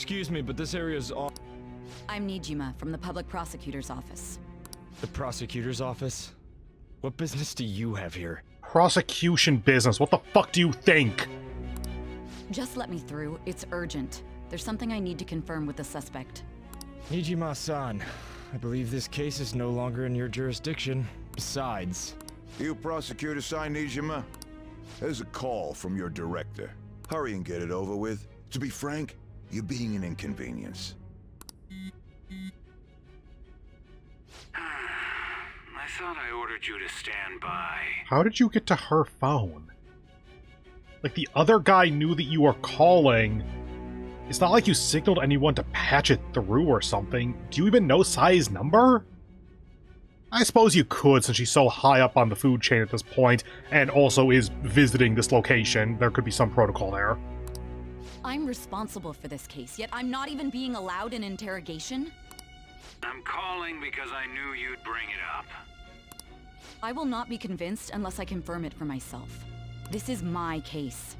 Excuse me, but this area's all... I'm Nijima from the Public Prosecutor's Office. The prosecutor's office? What business do you have here? Prosecution business. What the fuck do you think? Just let me through. It's urgent. There's something I need to confirm with the suspect. Nijima-san, I believe this case is no longer in your jurisdiction. Besides... You prosecutor-san, Nijima? There's a call from your director. Hurry and get it over with. To be frank, you're being an inconvenience. I thought I ordered you to stand by. How did you get to her phone? Like, the other guy knew that you were calling. It's not like you signaled anyone to patch it through or something. Do you even know Sai's number? I suppose you could, since she's so high up on the food chain at this point, and also is visiting this location. There could be some protocol there. I'm responsible for this case, yet I'm not even being allowed an interrogation? I'm calling because I knew you'd bring it up. I will not be convinced unless I confirm it for myself. This is my case.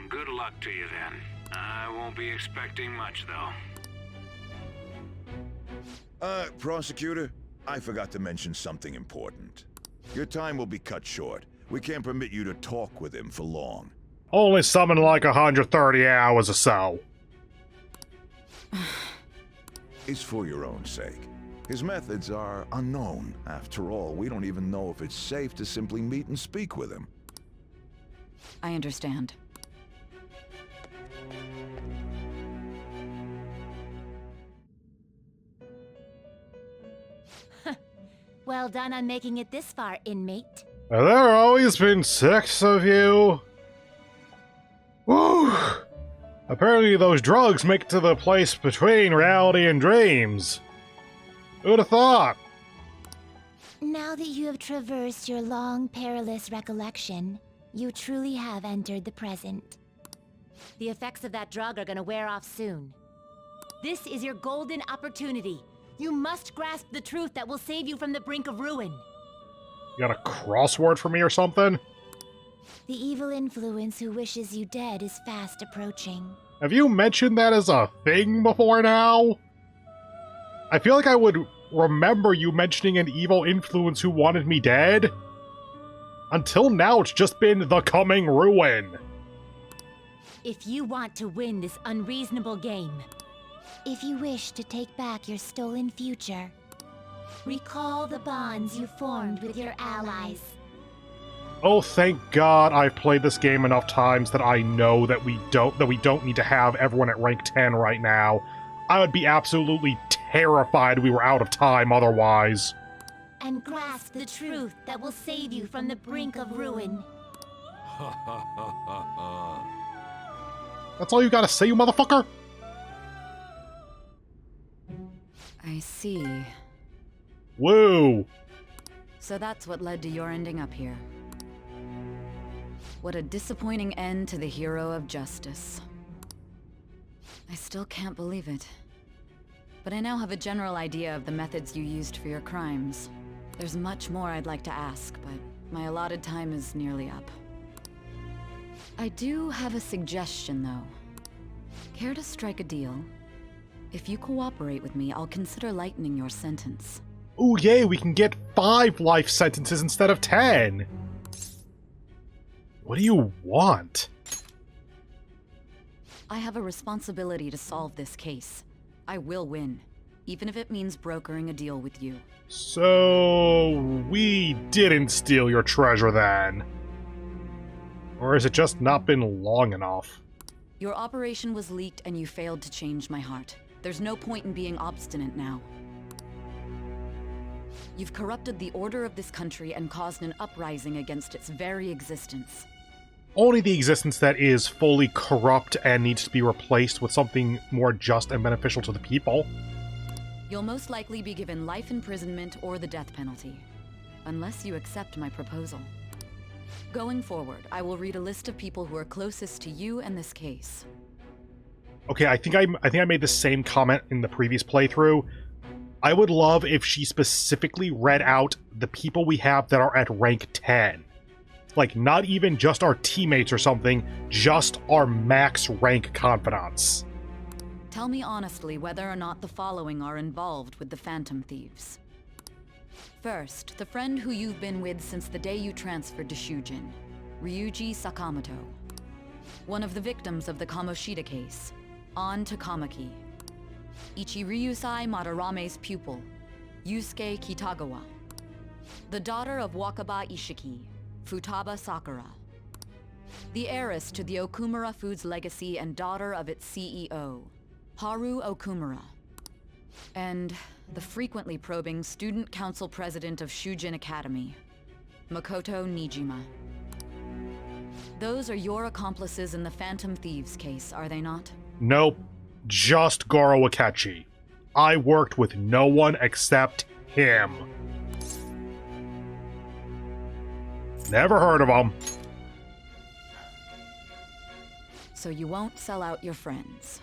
Good luck to you then. I won't be expecting much, though. Prosecutor, I forgot to mention something important. Your time will be cut short. We can't permit you to talk with him for long. Only something like 130 hours or so. It's for your own sake. His methods are unknown. After all, we don't even know if it's safe to simply meet and speak with him. I understand. Well done on making it this far, inmate. Have there always been 6 of you? Woo! Apparently those drugs make it to the place between reality and dreams. Who'd have thought? Now that you have traversed your long, perilous recollection, you truly have entered the present. The effects of that drug are gonna wear off soon. This is your golden opportunity. You must grasp the truth that will save you from the brink of ruin. You got a crossword for me or something? The evil influence who wishes you dead is fast approaching. Have you mentioned that as a thing before now? I feel like I would remember you mentioning an evil influence who wanted me dead. Until now, it's just been the coming ruin. If you want to win this unreasonable game, if you wish to take back your stolen future, recall the bonds you formed with your allies. Oh, thank God I've played this game enough times that I know that we don't need to have everyone at rank 10 right now. I would be absolutely terrified we were out of time otherwise. And grasp the truth that will save you from the brink of ruin. That's all you gotta say, you motherfucker? I see. Woo! So that's what led to your ending up here. What a disappointing end to the hero of justice. I still can't believe it. But I now have a general idea of the methods you used for your crimes. There's much more I'd like to ask, but my allotted time is nearly up. I do have a suggestion, though. Care to strike a deal? If you cooperate with me, I'll consider lightening your sentence. Ooh, yay, we can get 5 life sentences instead of 10! What do you want? I have a responsibility to solve this case. I will win, even if it means brokering a deal with you. So, we didn't steal your treasure then? Or has it just not been long enough? Your operation was leaked and you failed to change my heart. There's no point in being obstinate now. You've corrupted the order of this country and caused an uprising against its very existence. Only the existence that is fully corrupt and needs to be replaced with something more just and beneficial to the people. You'll most likely be given life imprisonment or the death penalty, unless you accept my proposal. Going forward, I will read a list of people who are closest to you and this case. Okay, I think I made the same comment in the previous playthrough. I would love if she specifically read out the people we have that are at rank 10. Like, not even just our teammates or something, just our max rank confidants. Tell me honestly whether or not the following are involved with the Phantom Thieves. First, the friend who you've been with since the day you transferred to Shujin, Ryuji Sakamoto. One of the victims of the Kamoshida case, An Takamaki. Ichiryusai Madarame's pupil, Yusuke Kitagawa. The daughter of Wakaba Ishiki, Futaba Sakura. The heiress to the Okumura Foods legacy and daughter of its CEO, Haru Okumura. And the frequently probing student council president of Shujin Academy, Makoto Nijima. Those are your accomplices in the Phantom Thieves case, are they not? Nope. Just Goro Akechi. I worked with no one except him. Never heard of him. So you won't sell out your friends.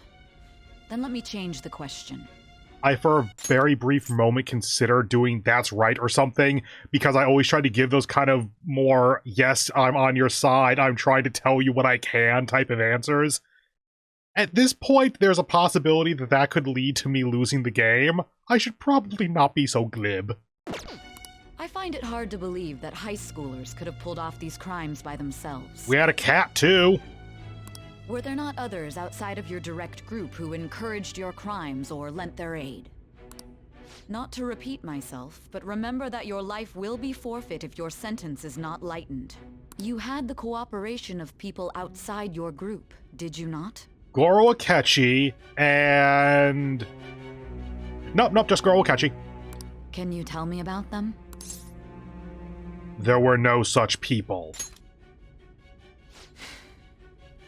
Then let me change the question. I, for a very brief moment, considered doing that's right or something, because I always try to give those kind of more, yes, I'm on your side, I'm trying to tell you what I can type of answers. At this point, there's a possibility that that could lead to me losing the game. I should probably not be so glib. I find it hard to believe that high schoolers could have pulled off these crimes by themselves. We had a cat, too. Were there not others outside of your direct group who encouraged your crimes or lent their aid? Not to repeat myself, but remember that your life will be forfeit if your sentence is not lightened. You had the cooperation of people outside your group, did you not? Goro Akechi and... Nope, just Goro Akechi. Can you tell me about them? There were no such people.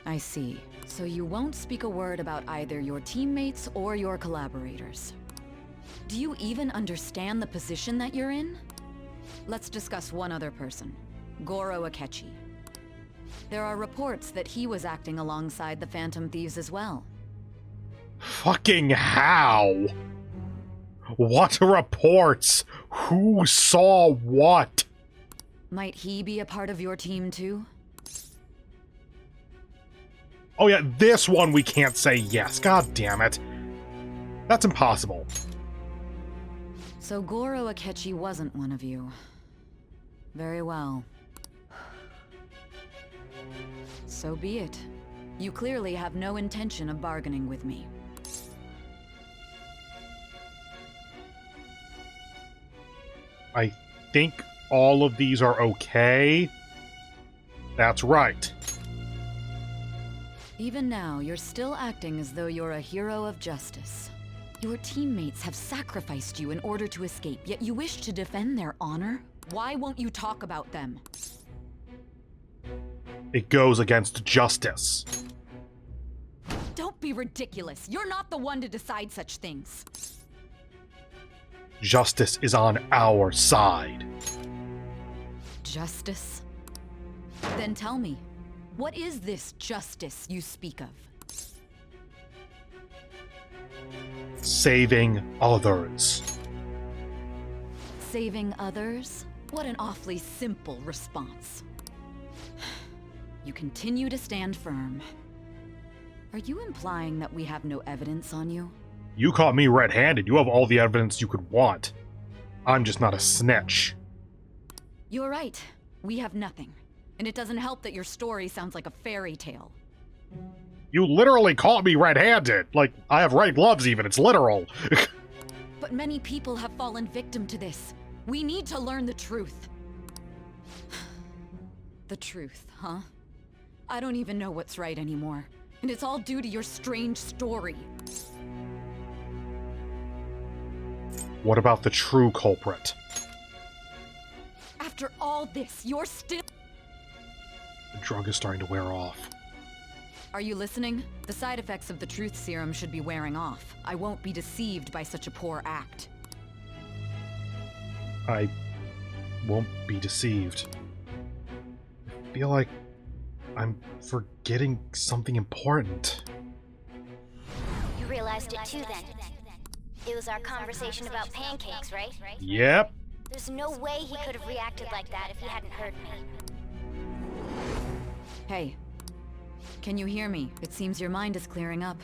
I see. So you won't speak a word about either your teammates or your collaborators. Do you even understand the position that you're in? Let's discuss one other person, Goro Akechi. There are reports that he was acting alongside the Phantom Thieves as well. Fucking how? What reports? Who saw what? Might he be a part of your team too? Oh yeah, this one we can't say yes. God damn it. That's impossible. So Goro Akechi wasn't one of you. Very well. So be it. You clearly have no intention of bargaining with me. I think all of these are okay. That's right. Even now, you're still acting as though you're a hero of justice. Your teammates have sacrificed you in order to escape, yet you wish to defend their honor? Why won't you talk about them? It goes against justice. Don't be ridiculous. You're not the one to decide such things. Justice is on our side. Justice? Then tell me, what is this justice you speak of? Saving others. Saving others? What an awfully simple response. You continue to stand firm. Are you implying that we have no evidence on you? You caught me red-handed. You have all the evidence you could want. I'm just not a snitch. You're right. We have nothing. And it doesn't help that your story sounds like a fairy tale. You literally caught me red-handed. Like, I have red gloves even. It's literal. But many people have fallen victim to this. We need to learn the truth. The truth, huh? I don't even know what's right anymore. And it's all due to your strange story. What about the true culprit? After all this, you're still... The drug is starting to wear off. Are you listening? The side effects of the truth serum should be wearing off. I won't be deceived by such a poor act. I won't be deceived. I feel like I'm forgetting something important. You realized it too then. It was our conversation about pancakes, right? Yep. There's no way he could have reacted like that if he hadn't heard me. Hey. Can you hear me? It seems your mind is clearing up.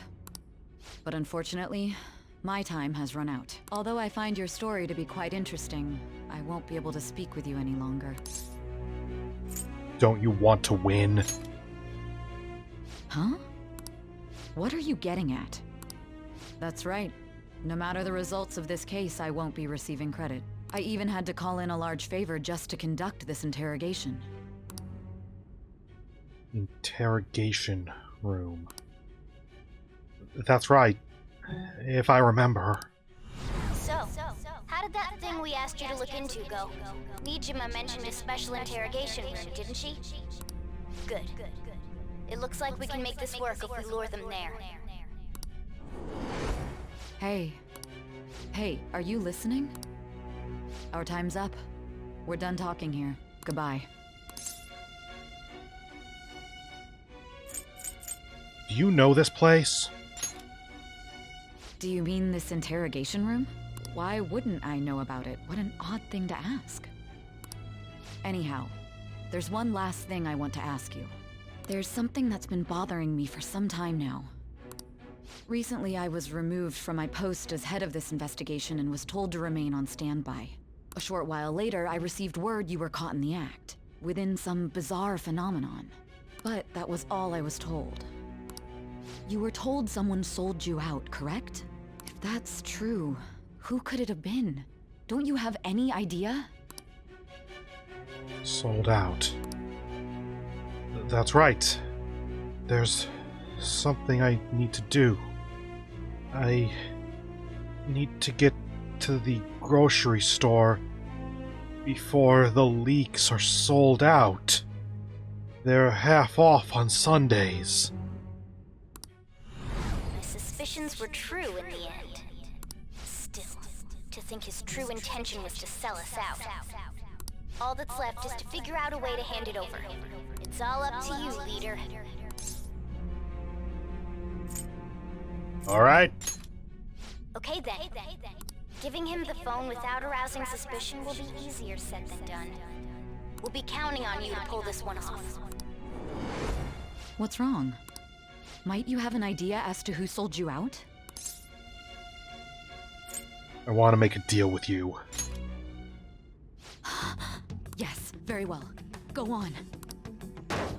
But unfortunately, my time has run out. Although I find your story to be quite interesting, I won't be able to speak with you any longer. Don't you want to win? Huh? What are you getting at? That's right. No matter the results of this case, I won't be receiving credit. I even had to call in a large favor just to conduct this interrogation. Interrogation room. That's right. If I remember. So, how did that thing we asked you to look into go? Nijima mentioned a special interrogation room, didn't she? Good. It looks like we can make this work if we lure them there. Hey. Hey, are you listening? Our time's up. We're done talking here. Goodbye. Do you know this place? Do you mean this interrogation room? Why wouldn't I know about it? What an odd thing to ask. Anyhow, there's one last thing I want to ask you. There's something that's been bothering me for some time now. Recently, I was removed from my post as head of this investigation and was told to remain on standby. A short while later, I received word you were caught in the act, within some bizarre phenomenon. But that was all I was told. You were told someone sold you out, correct? If that's true, who could it have been? Don't you have any idea? Sold out. That's right. There's something I need to do. I need to get to the grocery store before the leeks are sold out. They're half off on Sundays. My suspicions were true in the end. Still, to think his true intention was to sell us out. All that's left is to figure out a way to hand it over. It's all up to you, leader. Alright. Okay then. Giving him the phone without arousing suspicion will be easier said than done. We'll be counting on you to pull this one off. What's wrong? Might you have an idea as to who sold you out? I want to make a deal with you. Yes, very well. Go on.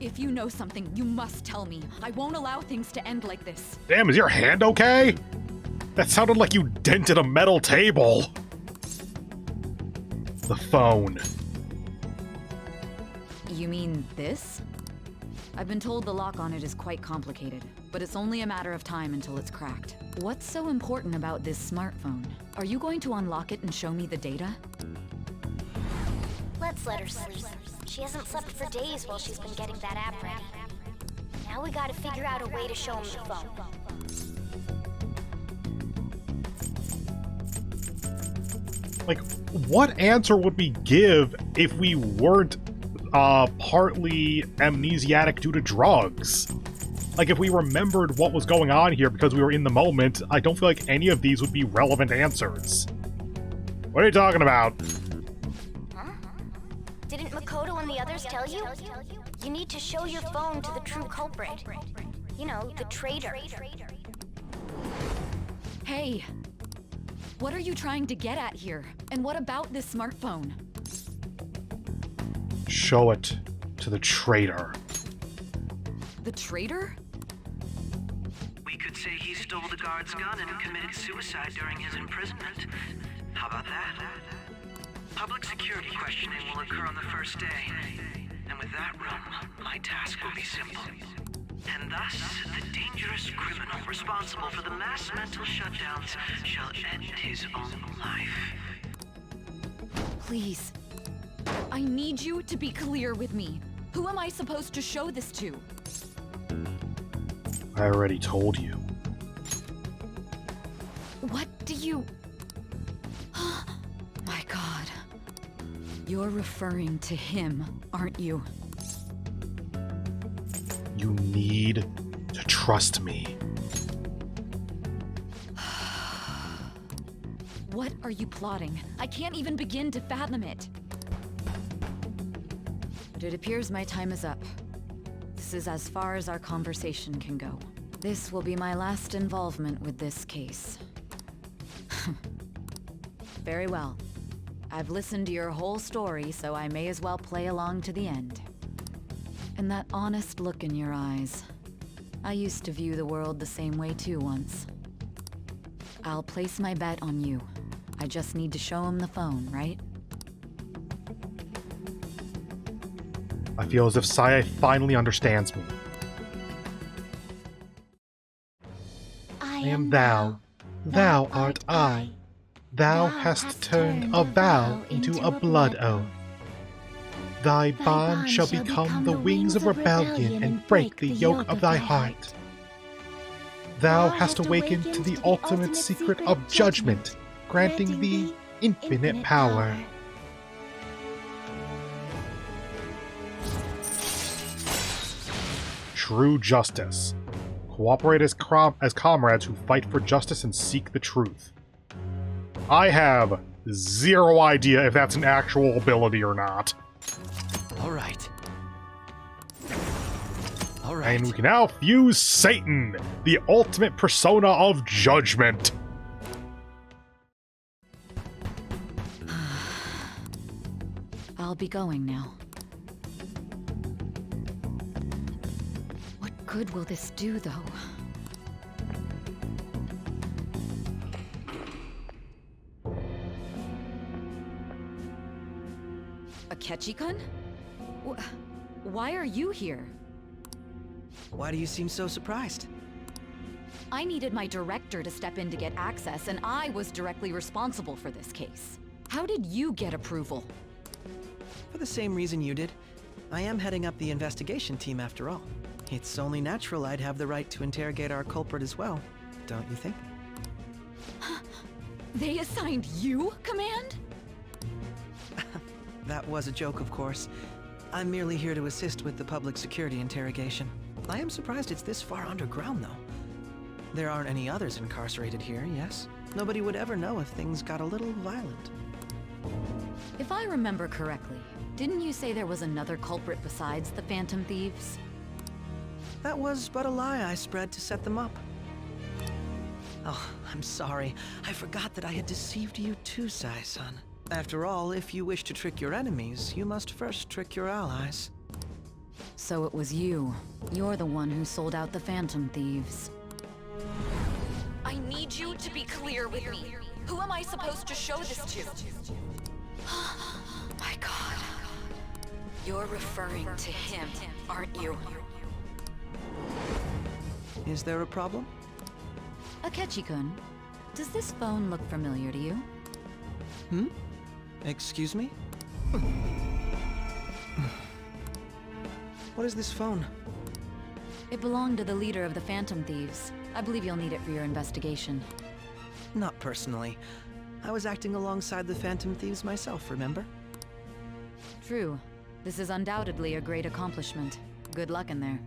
If you know something, you must tell me. I won't allow things to end like this. Damn, is your hand okay? That sounded like you dented a metal table. The phone. You mean this? I've been told the lock on it is quite complicated, but it's only a matter of time until it's cracked. What's so important about this smartphone? Are you going to unlock it and show me the data? Let's let her sleep. She hasn't slept for days while she's been getting that app ready. Now we gotta figure out a way to show him the phone. Like, what answer would we give if we weren't partly amnesiac due to drugs? Like, if we remembered what was going on here because we were in the moment, I don't feel like any of these would be relevant answers. What are you talking about? Huh? Didn't Makoto and the others tell you? You need to show your phone to the true culprit. You know, the traitor. Hey! What are you trying to get at here? And what about this smartphone? Show it to the traitor. The traitor? We could say he stole the guard's gun and committed suicide during his imprisonment. How about that? Public security questioning will occur on the first day. And with that room, my task will be simple. And thus, the dangerous criminal responsible for the mass mental shutdowns shall end his own life. Please. I need you to be clear with me. Who am I supposed to show this to? I already told you. What do you... My God. You're referring to him, aren't you? You need to trust me. What are you plotting? I can't even begin to fathom it. But it appears my time is up. This is as far as our conversation can go. This will be my last involvement with this case. Very well. I've listened to your whole story, so I may as well play along to the end. And that honest look in your eyes. I used to view the world the same way too once. I'll place my bet on you. I just need to show him the phone, right? I feel as if Sai finally understands me. I am thou, thou art I. Thou hast turned a vow into a blood oath. Thy bond shall become the wings of rebellion and break the yoke of thy heart. Thou hast awakened to the ultimate secret of judgment, granting thee infinite power. True justice. Cooperate as comrades who fight for justice and seek the truth. I have zero idea if that's an actual ability or not. All right. And we can now fuse Satan, the ultimate persona of judgment. I'll be going now. What good will this do, though? Akechi-kun? Why are you here? Why do you seem so surprised? I needed my director to step in to get access, and I was directly responsible for this case. How did you get approval? For the same reason you did. I am heading up the investigation team after all. It's only natural I'd have the right to interrogate our culprit as well, don't you think? They assigned you command? That was a joke, of course. I'm merely here to assist with the public security interrogation. I am surprised it's this far underground, though. There aren't any others incarcerated here, yes? Nobody would ever know if things got a little violent. If I remember correctly, didn't you say there was another culprit besides the Phantom Thieves? That was but a lie I spread to set them up. Oh, I'm sorry. I forgot that I had deceived you too, Sai-san. After all, if you wish to trick your enemies, you must first trick your allies. So it was you. You're the one who sold out the Phantom Thieves. I need you to be clear with me. Who am I supposed to show this to? My God. You're referring to him, aren't you? Is there a problem? Akechi-kun, does this phone look familiar to you? Hmm? Excuse me? What is this phone? It belonged to the leader of the Phantom Thieves. I believe you'll need it for your investigation. Not personally. I was acting alongside the Phantom Thieves myself, remember? True. This is undoubtedly a great accomplishment. Good luck in there.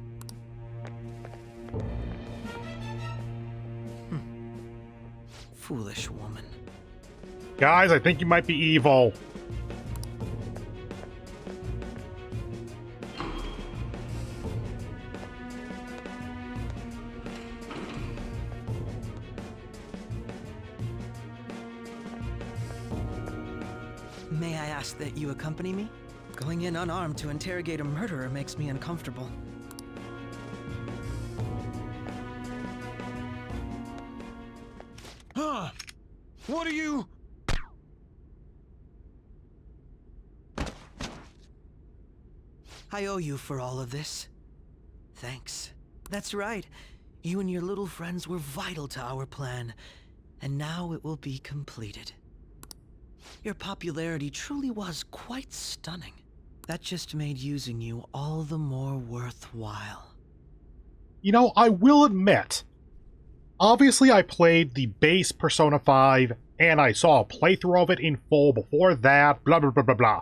Foolish woman. Guys, I think you might be evil. May I ask that you accompany me? Going in unarmed to interrogate a murderer makes me uncomfortable. Huh? What are you... I owe you for all of this. Thanks. That's right. You and your little friends were vital to our plan, and now it will be completed. Your popularity truly was quite stunning. That just made using you all the more worthwhile. You know, I will admit, obviously I played the base Persona 5, and I saw a playthrough of it in full before that, blah blah blah blah blah.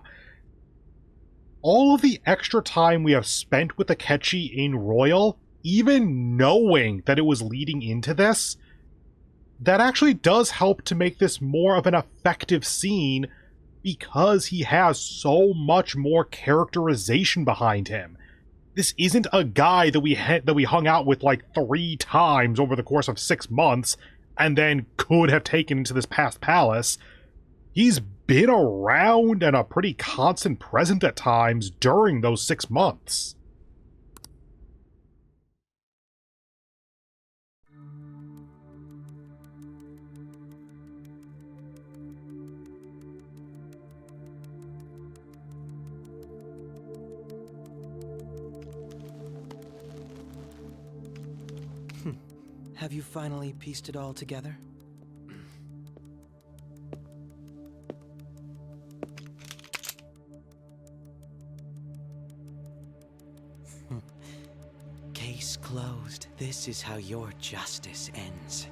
All of the extra time we have spent with Akechi in Royal, even knowing that it was leading into this, that actually does help to make this more of an effective scene because he has so much more characterization behind him. This isn't a guy that we hung out with like 3 times over the course of 6 months and then could have taken into this past palace. He's been around and a pretty constant present at times during those 6 months. Have you finally pieced it all together? Case closed. This is how your justice ends.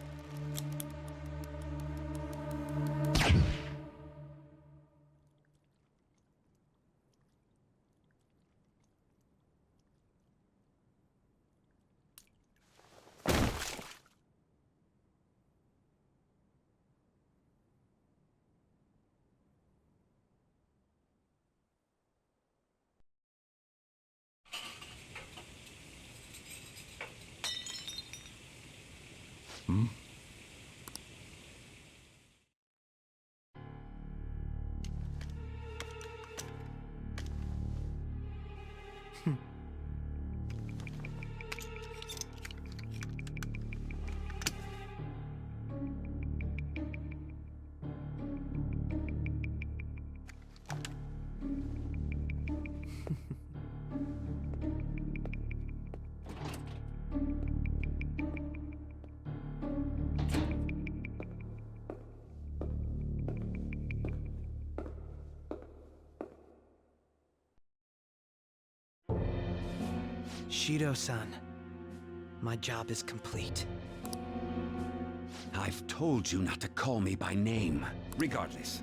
Shido-san, my job is complete. I've told you not to call me by name. Regardless,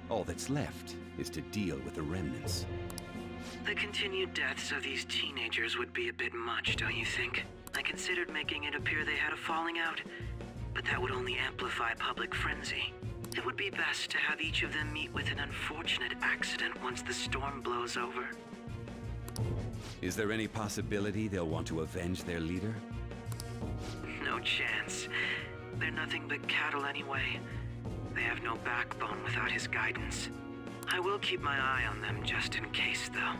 all that's left is to deal with the remnants. The continued deaths of these teenagers would be a bit much, don't you think? I considered making it appear they had a falling out, but that would only amplify public frenzy. It would be best to have each of them meet with an unfortunate accident once the storm blows over. Is there any possibility they'll want to avenge their leader? No chance. They're nothing but cattle anyway. They have no backbone without his guidance. I will keep my eye on them just in case, though.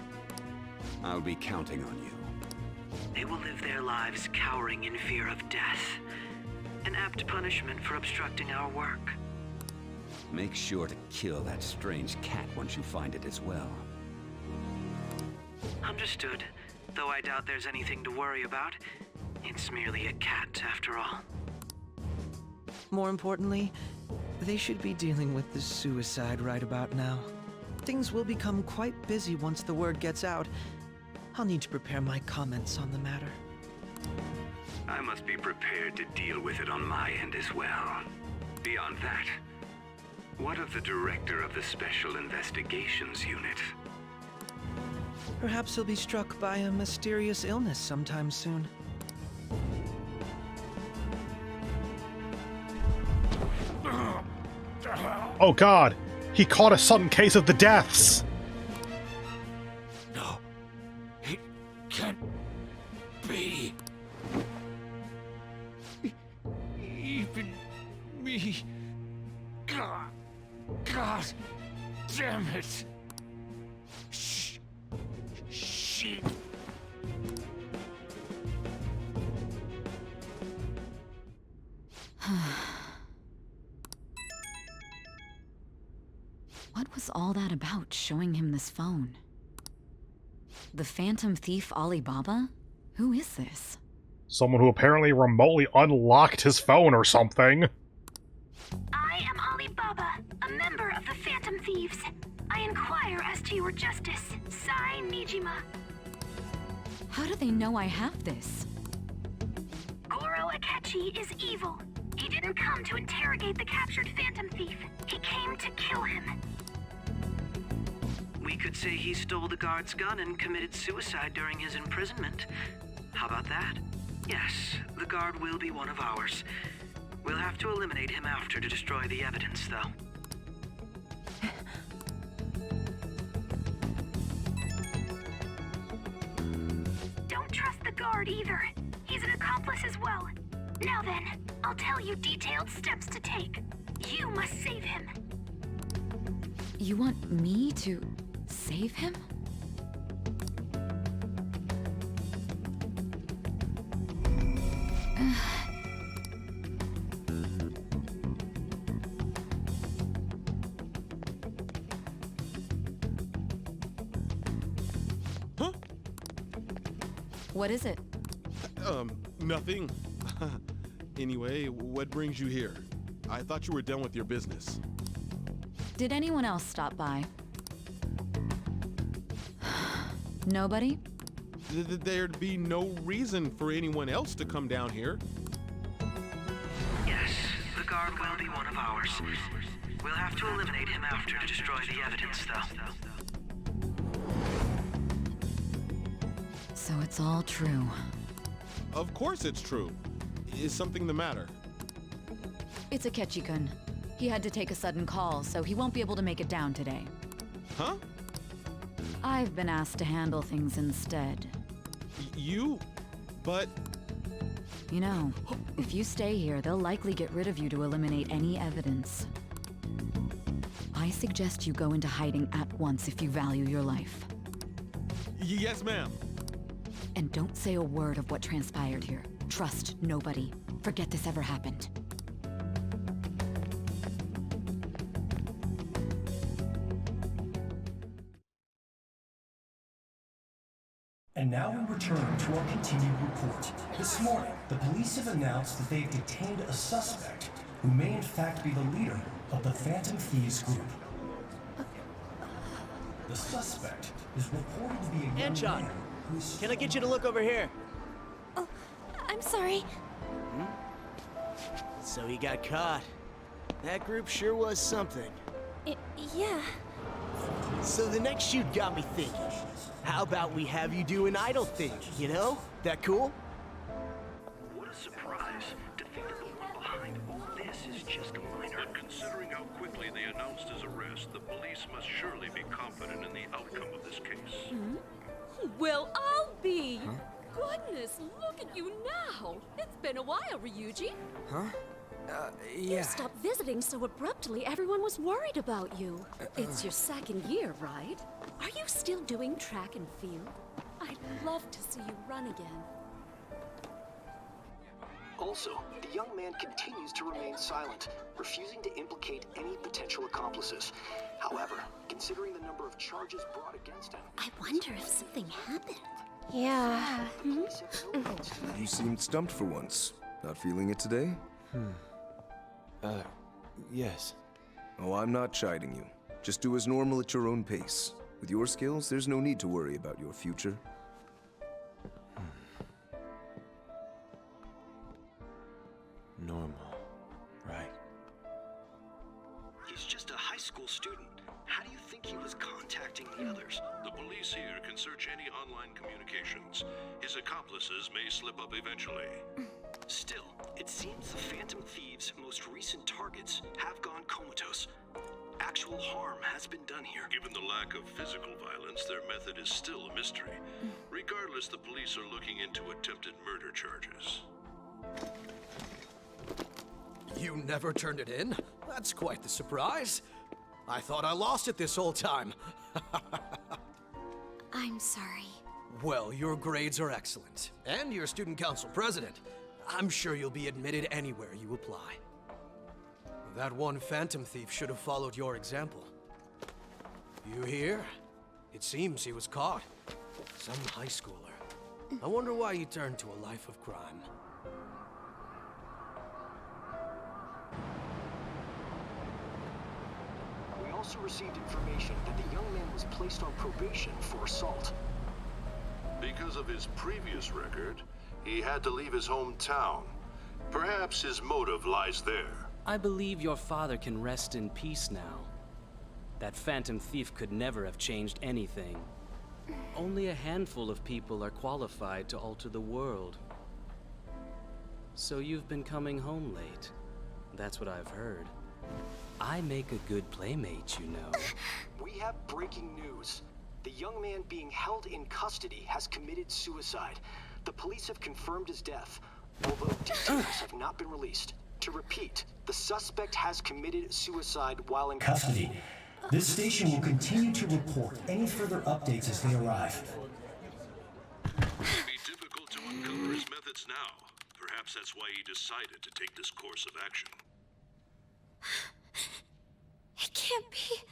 I'll be counting on you. They will live their lives cowering in fear of death. An apt punishment for obstructing our work. Make sure to kill that strange cat once you find it as well. Understood. Though I doubt there's anything to worry about. It's merely a cat, after all. More importantly, they should be dealing with the suicide right about now. Things will become quite busy once the word gets out. I'll need to prepare my comments on the matter. I must be prepared to deal with it on my end as well. Beyond that, what of the director of the Special Investigations Unit? Perhaps he'll be struck by a mysterious illness sometime soon. Oh god, he caught a sudden case of the deaths! No, it can't be. Even me. God damn it. Shit. What was all that about, showing him this phone? The Phantom Thief Alibaba? Who is this? Someone who apparently remotely unlocked his phone or something. I am Alibaba, a member of the Phantom Thieves. I inquire as to your justice, Sai Nijima. How do they know I have this? Goro Akechi is evil. He didn't come to interrogate the captured Phantom Thief. He came to kill him. We could say he stole the guard's gun and committed suicide during his imprisonment. How about that? Yes, the guard will be one of ours. We'll have to eliminate him after to destroy the evidence, though. guard either. He's an accomplice as well. Now then, I'll tell you detailed steps to take. You must save him. You want me to save him? Huh? What is it? Nothing. Anyway, what brings you here? I thought you were done with your business. Did anyone else stop by? Nobody? There'd be no reason for anyone else to come down here. Yes, the guard will be one of ours. We'll have to eliminate him after to destroy the evidence, though. So it's all true. Of course it's true. Is something the matter? It's Akechi-kun. He had to take a sudden call, so he won't be able to make it down today. Huh? I've been asked to handle things instead. You? But... You know, if you stay here, they'll likely get rid of you to eliminate any evidence. I suggest you go into hiding at once if you value your life. Yes, ma'am. And don't say a word of what transpired here. Trust nobody. Forget this ever happened. And now we return to our continued report. This morning, the police have announced that they have detained a suspect who may in fact be the leader of the Phantom Thieves group. The suspect is reported to be a young man who is... Can I get you to look over here? Oh, I'm sorry. So he got caught. That group sure was something. Yeah. So the next shoot got me thinking. How about we have you do an idol thing, you know? That cool? What a surprise to think that the one behind all this is just a minor. But considering how quickly they announced his arrest, the police must surely be confident in the outcome of this case. Well, I'll be. Goodness, look at you now. It's been a while, Ryuji. Huh? You stopped visiting so abruptly, everyone was worried about you. It's your second year, right? Are you still doing track and field? I'd love to see you run again. Also, the young man continues to remain silent, refusing to implicate any potential accomplices. However, considering the number of charges brought against him... I wonder if something happened. Yeah. You seemed stumped for once. Not feeling it today? Yes. Oh, I'm not chiding you. Just do as normal at your own pace. With your skills, there's no need to worry about your future. Normal, right? He's just a high school student. How do you think he was contacting the others? The police here can search any online communications. His accomplices may slip up eventually. Still, it seems the Phantom Thieves' most recent targets have gone comatose. Actual harm has been done here. Given the lack of physical violence, their method is still a mystery. Regardless, the police are looking into attempted murder charges. You never turned it in? That's quite the surprise. I thought I lost it this whole time. I'm sorry. Well, your grades are excellent. And you're student council president. I'm sure you'll be admitted anywhere you apply. That one Phantom Thief should have followed your example. You hear? It seems he was caught. Some high schooler. I wonder why he turned to a life of crime. We also received information that the young man was placed on probation for assault. Because of his previous record, he had to leave his hometown. Perhaps his motive lies there. I believe your father can rest in peace now. That Phantom Thief could never have changed anything. Only a handful of people are qualified to alter the world. So you've been coming home late. That's what I've heard. I make a good playmate, you know. We have breaking news. The young man being held in custody has committed suicide. The police have confirmed his death, although details have not been released. To repeat, the suspect has committed suicide while in custody. This station will continue to report any further updates as they arrive. It would be difficult to uncover his methods now. Perhaps that's why he decided to take this course of action. It can't be.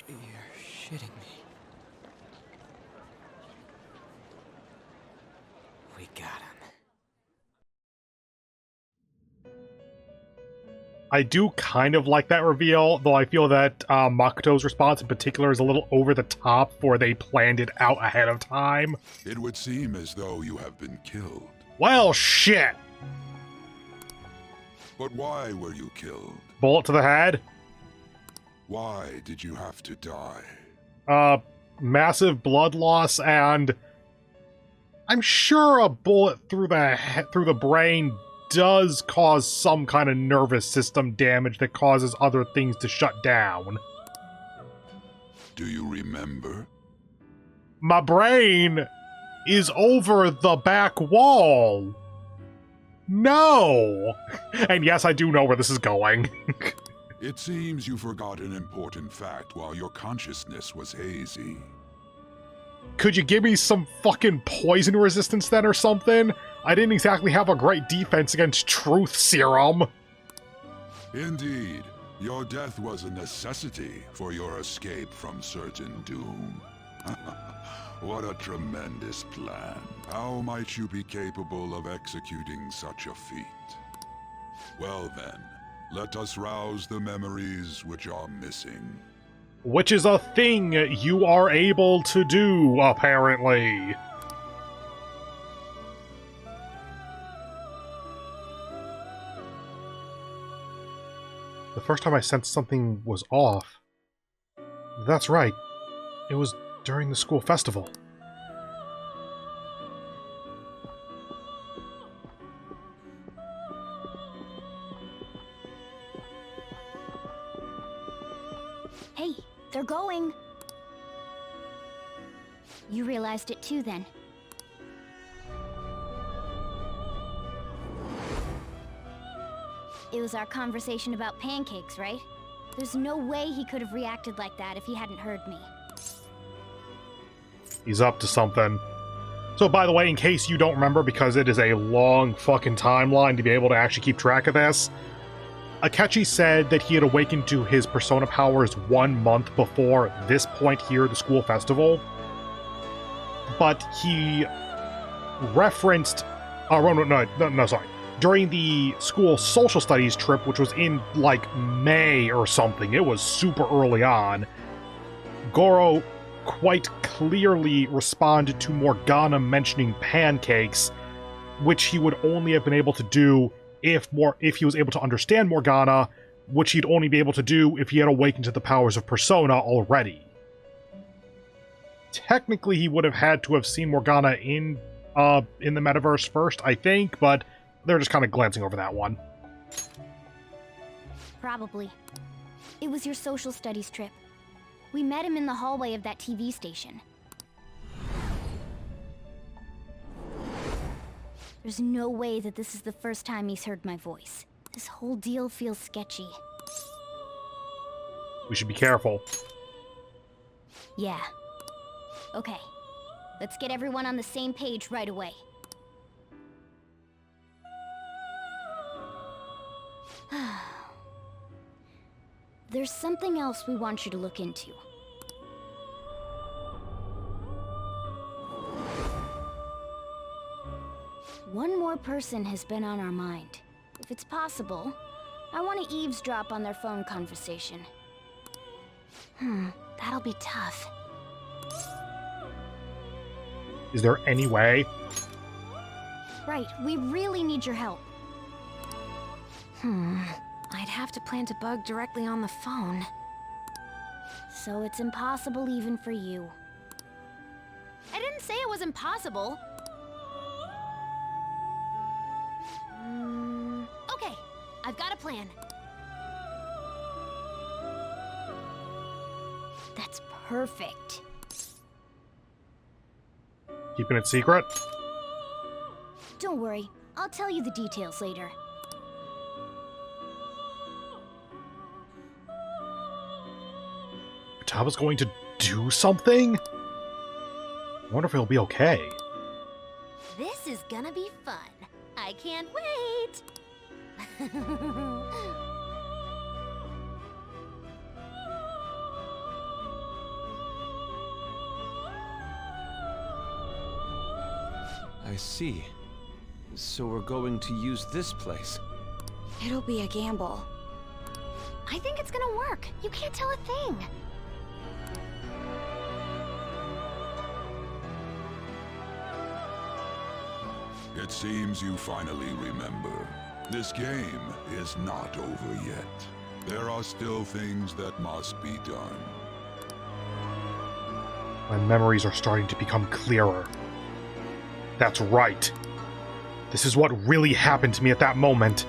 You're shitting me. We got him. I do kind of like that reveal, though I feel that Makoto's response in particular is a little over the top for they planned it out ahead of time. It would seem as though you have been killed. Well, shit! But why were you killed? Bullet to the head? Why did you have to die? Massive blood loss, and I'm sure a bullet through the brain does cause some kind of nervous system damage that causes other things to shut down. Do you remember? My brain is over the back wall. No! And yes, I do know where this is going. It seems you forgot an important fact while your consciousness was hazy. Could you give me some fucking poison resistance then or something? I didn't exactly have a great defense against truth serum. Indeed, your death was a necessity for your escape from certain doom. What a tremendous plan. How might you be capable of executing such a feat? Well then, let us rouse the memories which are missing. Which is a thing you are able to do, apparently. The first time I sensed something was off. That's right. It was during the school festival. Hey, they're going. You realized it too, then. It was our conversation about pancakes, right? There's no way he could have reacted like that if he hadn't heard me. He's up to something. So, by the way, in case you don't remember, because it is a long fucking timeline to be able to actually keep track of this, Akechi said that he had awakened to his persona powers 1 month before this point here, the school festival. But he referenced... sorry. During the school social studies trip, which was in, like, May or something, it was super early on, Goro quite clearly responded to Morgana mentioning pancakes, which he would only have been able to do if he was able to understand Morgana, which he'd only be able to do if he had awakened to the powers of Persona already. Technically, he would have had to have seen Morgana in the metaverse first, I think, but they're just kind of glancing over that one. Probably. It was your social studies trip. We met him in the hallway of that TV station. There's no way that this is the first time he's heard my voice. This whole deal feels sketchy. We should be careful. Yeah. Okay. Let's get everyone on the same page right away. There's something else we want you to look into. One more person has been on our mind. If it's possible, I want to eavesdrop on their phone conversation. That'll be tough. Is there any way? Right, we really need your help. I'd have to plant a bug directly on the phone. So it's impossible even for you. I didn't say it was impossible. Okay, I've got a plan. That's perfect. Keeping it secret? Don't worry, I'll tell you the details later. Taba's going to do something? I wonder if he'll be okay. This is gonna be fun. I can't wait! I see. So we're going to use this place. It'll be a gamble. I think it's gonna work. You can't tell a thing. It seems you finally remember. This game is not over yet. There are still things that must be done. My memories are starting to become clearer. That's right. This is what really happened to me at that moment.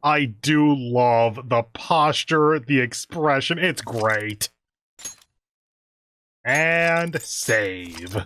I do love the posture, the expression. It's great. And save.